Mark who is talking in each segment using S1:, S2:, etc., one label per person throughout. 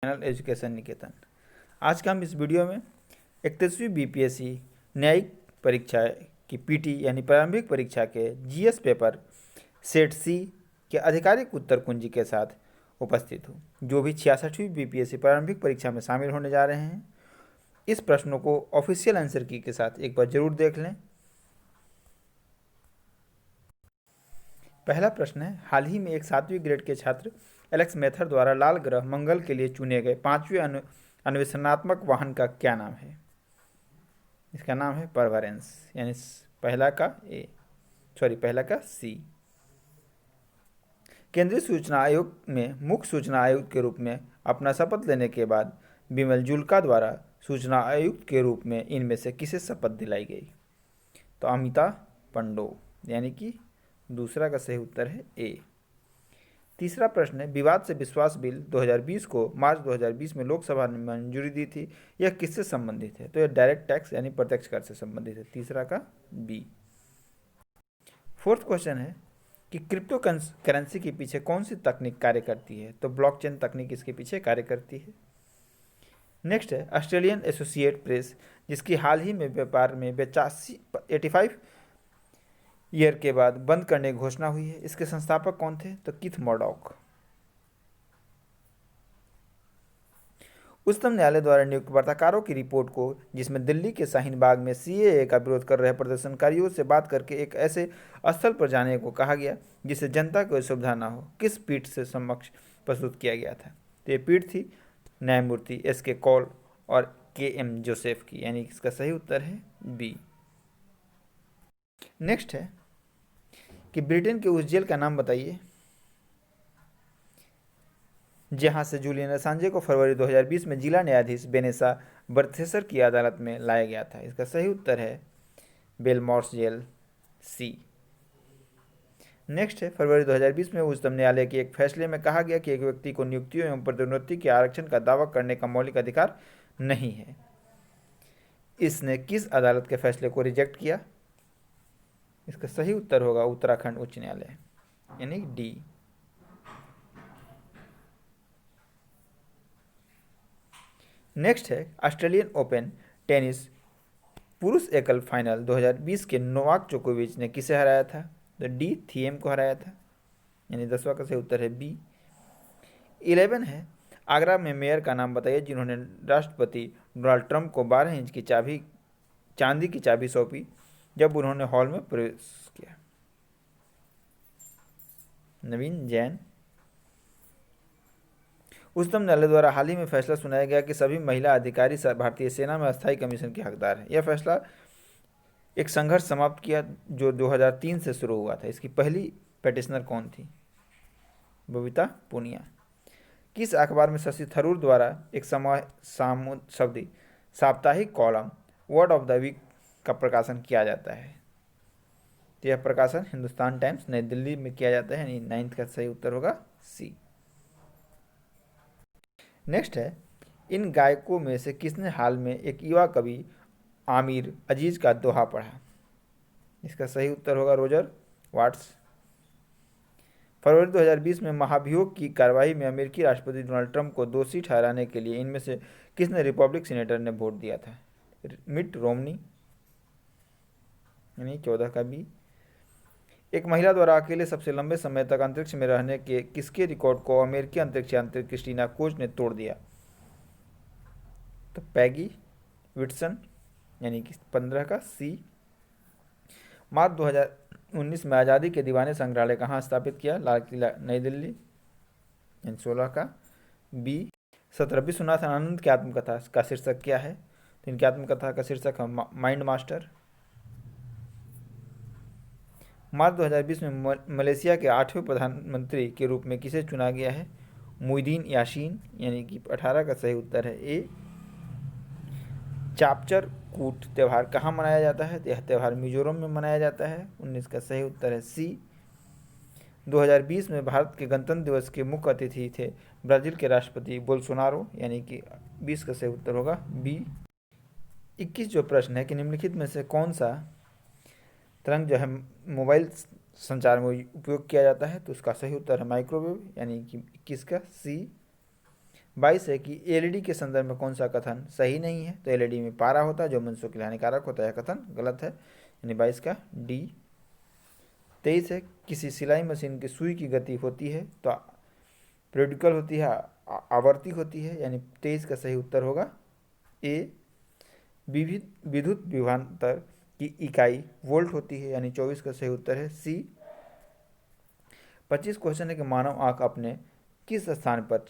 S1: Channel education निकेतन। आज का हम इस वीडियो में 31वीं बीपीएससी न्यायिक परीक्षा की पीटी यानी प्रारंभिक परीक्षा के जीएस पेपर सेट सी के आधिकारिक उत्तर कुंजी के साथ उपस्थित हूँ। जो भी 66वीं बीपीएससी प्रारंभिक परीक्षा में शामिल होने जा रहे हैं, इस प्रश्नों को ऑफिशियल आंसर की के साथ एक बार जरूर देख लें। पहला प्रश्न है, हाल ही में एक 7वीं ग्रेड के छात्र एलेक्स मेथर द्वारा लाल ग्रह मंगल के लिए चुने गए 5वें अन्वेषणात्मक वाहन का क्या नाम है? इसका नाम है परवरेंस, यानी पहला का सी। केंद्रीय सूचना आयोग में मुख्य सूचना आयुक्त के रूप में अपना शपथ लेने के बाद बिमल जुल्का द्वारा सूचना आयुक्त के रूप में इनमें से किसे शपथ दिलाई गई? तो अमिता पंडो, यानी कि दूसरा का सही उत्तर है ए। तीसरा प्रश्न है, विवाद से विश्वास बिल 2020 को मार्च 2020 में लोकसभा ने मंजूरी दी थी, यह किससे संबंधित है? तो यह डायरेक्ट टैक्स यानी प्रत्यक्ष कर से संबंधित है, तीसरा का बी। फोर्थ क्वेश्चन है कि क्रिप्टो करेंसी के पीछे कौन सी तकनीक कार्य करती है? तो ब्लॉकचेन तकनीक इसके पीछे कार्य करती है। नेक्स्ट है, ऑस्ट्रेलियन एसोसिएट प्रेस, जिसकी हाल ही में व्यापार में 85 ईयर के बाद बंद करने की घोषणा हुई है, इसके संस्थापक कौन थे? तो कीथ मर्डॉक। उच्चतम न्यायालय द्वारा नियुक्त वार्ताकारों की रिपोर्ट को, जिसमें दिल्ली के शाहीन बाग में सीएए का विरोध कर रहे प्रदर्शनकारियों से बात करके एक ऐसे स्थल पर जाने को कहा गया जिससे जनता को सुविधा न हो, किस पीठ से समक्ष प्रस्तुत किया गया था? तो ये पीठ थी न्यायमूर्ति एस के कौल और के.एम. जोसेफ की, यानी इसका सही उत्तर है बी। नेक्स्ट है कि ब्रिटेन के उस जेल का नाम बताइए जहां से जूलियन असांजे को फरवरी 2020 में जिला न्यायाधीश बेनेसा बर्थेसर की अदालत में लाया गया था। इसका सही उत्तर है बेलमॉर्स जेल, सी। नेक्स्ट है, फरवरी 2020 में उच्चतम न्यायालय के एक फैसले में कहा गया कि एक व्यक्ति को नियुक्तियों एवं पदोन्नति के आरक्षण का दावा करने का मौलिक अधिकार नहीं है। इसने किस अदालत के फैसले को रिजेक्ट किया? इसका सही उत्तर होगा उत्तराखंड उच्च न्यायालय, यानी डी। नेक्स्ट है, ऑस्ट्रेलियन ओपन टेनिस पुरुष एकल फाइनल 2020 के नोवाक जोकोविच ने किसे हराया था? तो डी थिएम को हराया था, यानी 10वां का सही उत्तर है बी। 11 है, आगरा में मेयर का नाम बताइए जिन्होंने राष्ट्रपति डोनाल्ड ट्रंप को 12 इंच की चांदी की चाबी सौंपी जब उन्होंने हॉल में प्रवेश किया। नवीन जैन। उच्चतम न्यायालय द्वारा हाल ही में फैसला सुनाया गया कि सभी महिला अधिकारी भारतीय सेना में अस्थायी कमीशन के हकदार हैं। यह फैसला एक संघर्ष समाप्त किया जो 2003 से शुरू हुआ था। इसकी पहली पेटिशनर कौन थी? बबीता पूनिया। किस अखबार में शशि थरूर द्वारा एक साप्ताहिक column word of the week का प्रकाशन किया जाता है? तो यह प्रकाशन हिंदुस्तान टाइम्स नई दिल्ली में किया जाता है, यानी 9th का सही उत्तर होगा सी। नेक्स्ट है, इन गायकों में से किसने हाल में एक युवा कवि आमिर अजीज का दोहा पढ़ा? इसका सही उत्तर होगा रोजर वाट्स। फरवरी 2020 में महाभियोग की कार्रवाई में अमेरिकी राष्ट्रपति डोनाल्ड ट्रंप को दोषी ठहराने के लिए इनमें से किसने रिपब्लिक सीनेटर ने वोट दिया था? मिट रोमनी, यानी 14 का बी। एक महिला द्वारा अकेले सबसे लंबे समय तक अंतरिक्ष में रहने के किसके रिकॉर्ड को अमेरिकी अंतरिक्ष यात्री क्रिस्टीना कोच ने तोड़ दिया? तो पैगी विटसन, यानी कि 15 का सी। मार्च 2019 में आज़ादी के दीवाने संग्रहालय कहाँ स्थापित किया? लाल किला नई दिल्ली, यानी 16 का बी। 17 विश्वनाथ आनंद की आत्मकथा का शीर्षक क्या है? तो इनकी आत्मकथा का शीर्षक है माइंड मास्टर। मार्च 2020 में मलेशिया के 8वें प्रधानमंत्री के रूप में किसे चुना गया है? मुहिदीन यासीन, यानी कि 18 का सही उत्तर है ए। चापचर कूट त्यौहार कहाँ मनाया जाता है? तो यह त्यौहार मिजोरम में मनाया जाता है, 19 का सही उत्तर है सी। 2020 में भारत के गणतंत्र दिवस के मुख्य अतिथि थे ब्राज़ील के राष्ट्रपति बोल्सोनारो, यानी कि 20 का सही उत्तर होगा बी। 21 जो प्रश्न है कि निम्नलिखित में से कौन सा तरंग जो है मोबाइल संचार में उपयोग किया जाता है? तो उसका सही उत्तर है माइक्रोवेव, यानी कि 21 का सी। 22 है कि एलईडी के संदर्भ में कौन सा कथन सही नहीं है, तो एलईडी में पारा होता है जो मनुष्यों के लिए हानिकारक होता है, कथन गलत है, यानी 22 का डी। 23 है किसी सिलाई मशीन की सुई की गति होती है तो पीरियडिकल होती है, आवर्ती होती है, यानी 23 का सही उत्तर होगा ए। विद्युत विभवांतर की इकाई वोल्ट होती है, यानी 24 का सही उत्तर है सी। 25 क्वेश्चन है कि मानव आंख अपने किस स्थान पर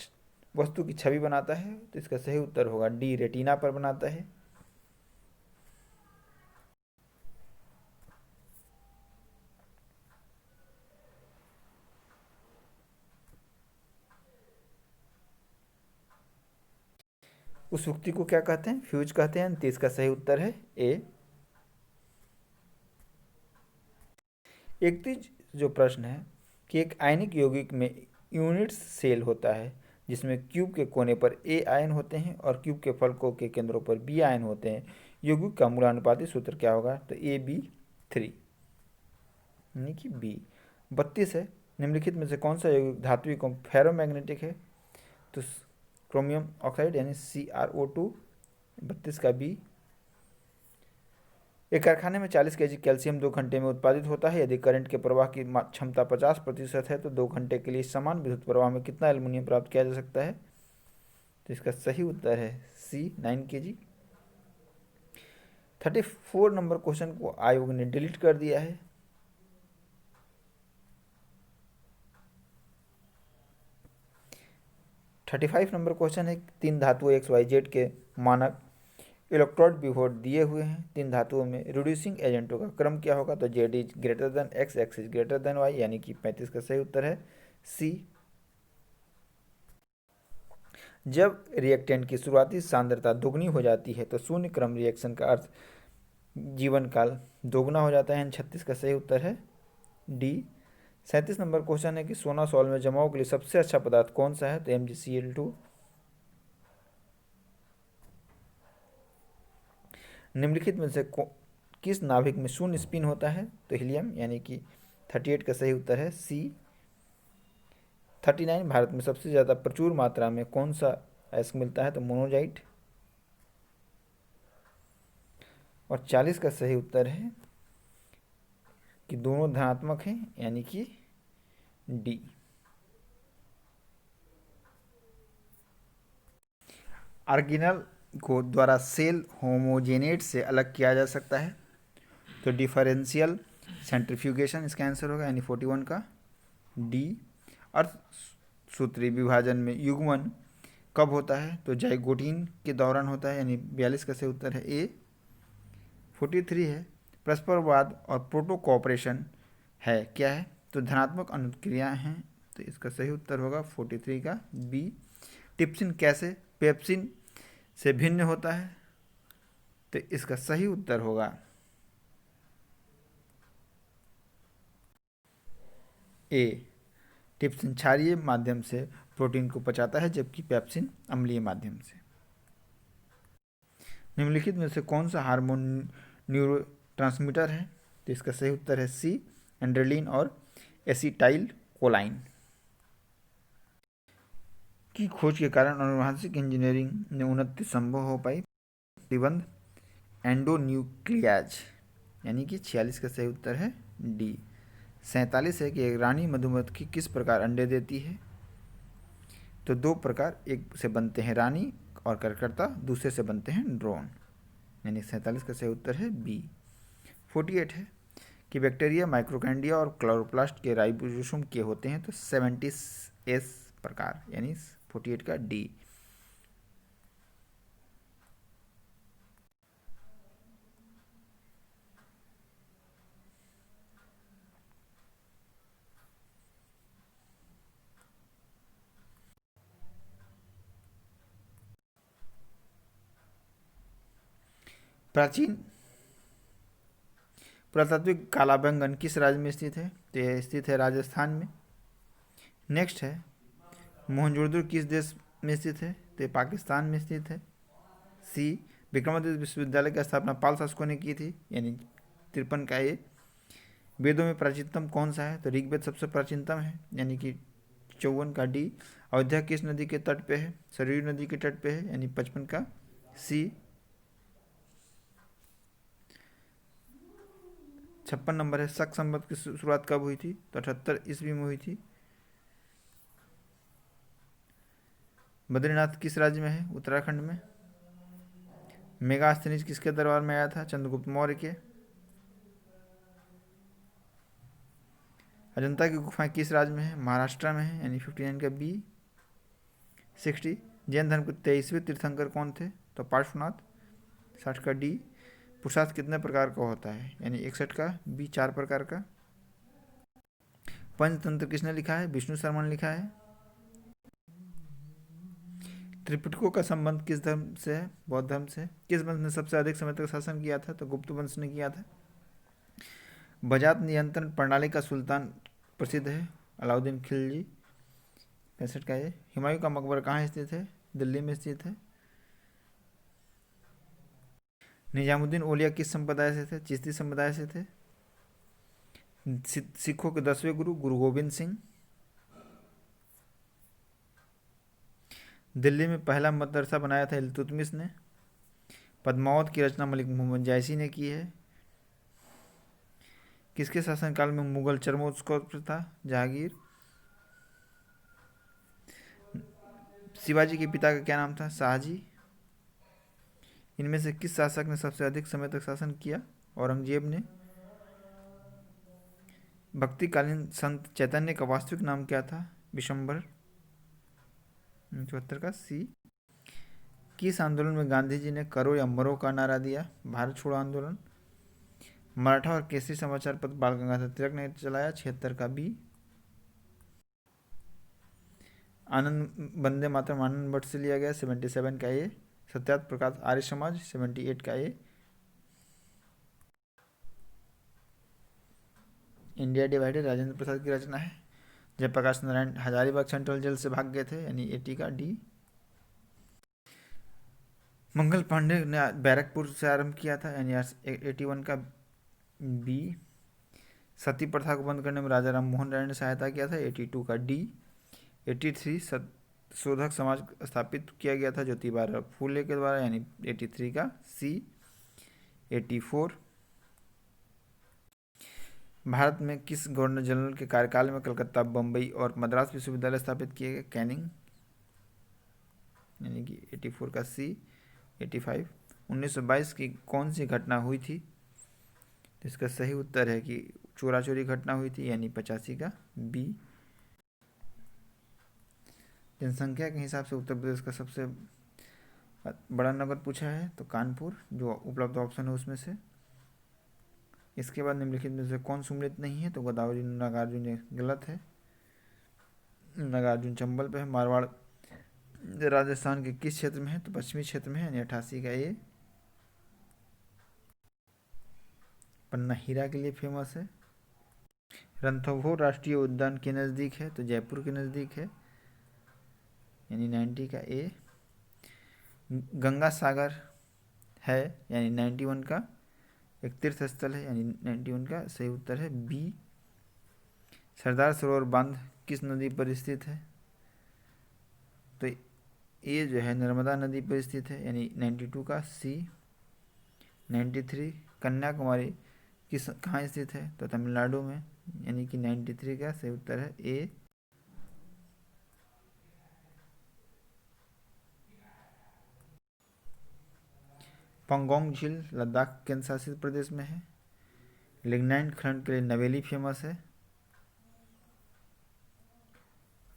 S1: वस्तु की छवि बनाता है, तो इसका सही उत्तर होगा डी, रेटिना पर बनाता है। उस युक्ति को क्या कहते हैं, फ्यूज कहते हैं, तो इसका सही उत्तर है ए। 31 जो प्रश्न है कि एक आयनिक यौगिक में यूनिट सेल होता है जिसमें क्यूब के कोने पर ए आयन होते हैं और क्यूब के फलकों के केंद्रों पर बी आयन होते हैं, यौगिक का मूलानुपाती सूत्र क्या होगा, तो ए बी 3, यानी कि बी। 32 है निम्नलिखित में से कौन सा यौगिक धात्विक एवं फेरोमैग्नेटिक है, तो क्रोमियम ऑक्साइड यानी CrO2, 32 का बी। एक कारखाने में 40 केजी कैल्शियम 2 घंटे में उत्पादित होता है, यदि करंट के प्रवाह की क्षमता 50% है तो 2 घंटे के लिए समान विद्युत प्रवाह में कितना एल्युमिनियम प्राप्त किया जा सकता है, तो इसका सही उत्तर है सी, 9 केजी। 34 नंबर क्वेश्चन को आयोग ने डिलीट कर दिया है। थर्टी 35 नंबर क्वेश्चन है 3 धातुओं XYZ के मानक इलेक्ट्रोड विभव दिए हुए हैं, 3 धातुओं में रिड्यूसिंग एजेंटों का क्रम क्या होगा, तो Z is greater than X, X is greater than Y, यानी कि 35 का सही उत्तर है सी। जब रिएक्टेंट की शुरुआती सांद्रता दोगुनी हो जाती है तो शून्य क्रम रिएक्शन का अर्थ जीवन काल दोगुना हो जाता है, 36 का सही उत्तर है डी। 37 नंबर क्वेश्चन है कि सोना सॉल्ट में जमाव के लिए सबसे अच्छा पदार्थ कौन सा है, तो MgCl2। निम्नलिखित में से किस नाभिक में शून्य स्पिन होता है, तो हीलियम, यानी कि 38 का सही उत्तर है सी। 39 भारत में सबसे ज़्यादा प्रचुर मात्रा में कौन सा अयस्क मिलता है, तो मोनोजाइट, और 40 का सही उत्तर है कि दोनों धनात्मक हैं, यानी कि डी। आर्गिनल को द्वारा सेल होमोजेनेट से अलग किया जा सकता है, तो डिफरेंशियल सेंट्रीफ्यूगेशन इसका आंसर होगा, यानी 41 का डी। अर्थ सूत्री विभाजन में युग्मन कब होता है, तो जाइगोटीन के दौरान होता है, यानी 42 का सही उत्तर है ए। 43 है परस्परवाद और प्रोटो कोऑपरेशन है क्या है, तो धनात्मक अनुक्रियाएं हैं, तो इसका सही उत्तर होगा 43 का बी। टिप्सिन कैसे पेप्सिन से भिन्न होता है, तो इसका सही उत्तर होगा ए। टिप्सिन क्षारीय माध्यम से प्रोटीन को पचाता है जबकि पेप्सिन अम्लीय माध्यम से। निम्नलिखित में से कौन सा हार्मोन न्यूरोट्रांसमीटर है, तो इसका सही उत्तर है सी, एंड्रेलिन और एसिटाइल कोलाइन की खोज के कारण आनुवंशिक इंजीनियरिंग में उन्नति संभव हो पाई, प्रतिबंध एंडोन्यूक्लियाज, यानी कि 46 का सही उत्तर है डी। 47 है कि एक रानी मधुमक्खी किस प्रकार अंडे देती है, तो 2 प्रकार, एक से बनते हैं रानी और कार्यकर्ता, दूसरे से बनते हैं ड्रोन, यानी 47 का सही उत्तर है बी। 48 है कि बैक्टीरिया माइक्रोकैंडिया और क्लोरोप्लास्ट के राइबोसोम के होते हैं, तो 70S प्रकार, यानी 48 का डी। प्राचीन पुरातात्विक कालाबंगन किस राज्य में स्थित है, तो यह स्थित है राजस्थान में। नेक्स्ट है मोहनजोदड़ो किस देश में स्थित है, तो ये पाकिस्तान में स्थित है। सी विक्रमादित्य विश्वविद्यालय की स्थापना पाल शासकों ने की थी, यानी 53 का ये। वेदों में प्राचीनतम कौन सा है, तो ऋग्वेद सबसे प्राचीनतम है, यानी कि 54 का डी। अयोध्या किस नदी के तट पे है? सरयू नदी के तट पे है, यानी 55 का सी। 56 नंबर है, शक संवत की शुरुआत कब हुई थी? तो 78 ईस्वी में हुई थी। बद्रीनाथ किस राज्य में है? उत्तराखंड में। मेगास्थनीज किसके दरबार में आया था? चंद्रगुप्त मौर्य के। अजंता की गुफाएं किस राज्य में है? महाराष्ट्र में है, यानी 59 का बी। 60 जैन धर्म के 23वें तीर्थंकर कौन थे? तो पार्श्वनाथ। 60 का डी। पुरुषार्थ कितने प्रकार का होता है? यानी 61 का बी, 4 प्रकार का। पंचतंत्र किसने लिखा है? विष्णु शर्मा ने लिखा है। त्रिपिटकों का संबंध किस धर्म से है? बौद्ध धर्म से। किस वंश ने सबसे अधिक समय तक शासन किया था? तो गुप्त वंश ने किया था। बजात नियंत्रण प्रणाली का सुल्तान प्रसिद्ध है? अलाउद्दीन खिलजी। 65 का ये। हुमायूं का मकबरा कहाँ स्थित है? दिल्ली में स्थित है। निजामुद्दीन औलिया किस संप्रदाय से थे? चिश्ती संप्रदाय से थे। सिखों के 10वें गुरु गुरु गोविंद सिंह। दिल्ली में पहला मदरसा बनाया था इल्तुतमिश ने। पद्मावत की रचना मलिक मोहम्मद जायसी ने की है। किसके शासनकाल में मुगल चरमोत्कर्ष प्रथा? जहांगीर। शिवाजी के पिता का क्या नाम था? शाहजी। इनमें से किस शासक ने सबसे अधिक समय तक शासन किया? औरंगजेब ने। भक्तिकालीन संत चैतन्य का वास्तविक नाम क्या था? विशंबर। 74 का सी। किस आंदोलन में गांधी जी ने करो या मरो का नारा दिया? भारत छोड़ो आंदोलन। मराठा और केसरी समाचार पत्र बाल गंगाधर तिलक ने चलाया? 76 का बी। आनंद वंदे मातरम आनंद भट्ट से लिया गया? 77 का ए। सत्यार्थ प्रकाश आर्य समाज? 78 का ए। इंडिया डिवाइडेड राजेंद्र प्रसाद की रचना है। जयप्रकाश नारायण हजारीबाग सेंट्रल जेल से भाग गए थे, यानी 80 का डी। मंगल पांडे ने बैरकपुर से आरंभ किया था, यानी 81 का बी। सती प्रथा को बंद करने में राजा राम मोहन राय ने सहायता किया था? 82 का डी। 83 शोधक समाज स्थापित किया गया था ज्योतिबा फूले के द्वारा, यानी 83 का सी। 84 भारत में किस गवर्नर जनरल के कार्यकाल में कलकत्ता, बम्बई और मद्रास विश्वविद्यालय स्थापित किए गए? कैनिंग, यानी कि 84 का सी। 85 1922 की कौन सी घटना हुई थी? तो इसका सही उत्तर है कि चोरा चोरी घटना हुई थी, यानी 85 का बी। जनसंख्या के हिसाब से उत्तर प्रदेश का सबसे बड़ा नगर पूछा है तो कानपुर, जो उपलब्ध ऑप्शन है उसमें से। इसके बाद निम्नलिखित में से कौन सुमलित नहीं है? तो गोदावरी नागार्जुन ये गलत है। नागार्जुन चंबल पे है। मारवाड़ राजस्थान के किस क्षेत्र में है? तो पश्चिमी क्षेत्र में है, यानी 88 का ये। पन्ना हीरा के लिए फेमस है। रणथंभौर राष्ट्रीय उद्यान के नज़दीक है? तो जयपुर के नज़दीक है, यानी 90 का ए। गंगा सागर है, यानी 91 का एक तीर्थ स्थल है, यानी 91 का सही उत्तर है बी। सरदार सरोवर बांध किस नदी पर स्थित है? तो ये जो है नर्मदा नदी पर स्थित है, यानी 92 का सी। 93 कन्याकुमारी किस कहाँ स्थित है? तो तमिलनाडु में, यानी कि 93 का सही उत्तर है ए। पंगोंग झील लद्दाख केंद्र शासित प्रदेश में है। लिग्नाइट खनन के लिए नवेली फेमस है।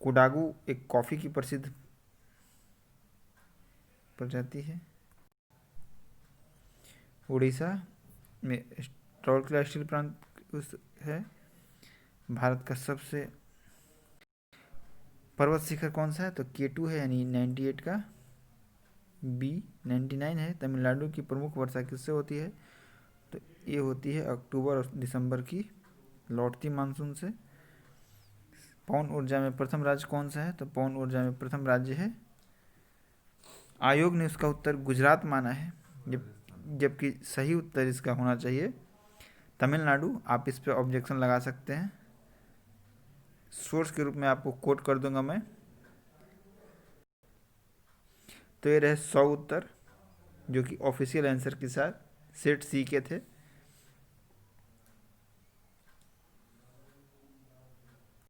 S1: कोडागू एक कॉफ़ी की प्रसिद्ध प्रजाति है। उड़ीसा में राउरकेला स्टील प्लांट है। भारत का सबसे पर्वत शिखर कौन सा है? तो K2 है, यानी 98 का बी। 99 है। तमिलनाडु की प्रमुख वर्षा किससे होती है? तो ये होती है अक्टूबर और दिसंबर की लौटती मानसून से। पवन ऊर्जा में प्रथम राज्य कौन सा है? तो पवन ऊर्जा में प्रथम राज्य है, आयोग ने उसका उत्तर गुजरात माना है, जबकि सही उत्तर इसका होना चाहिए तमिलनाडु। आप इस पर ऑब्जेक्शन लगा सकते हैं। सोर्स के रूप में आपको कोट कर दूंगा मैं। तो ये रहे 100 उत्तर जो कि ऑफिशियल आंसर के साथ सेट सी के थे।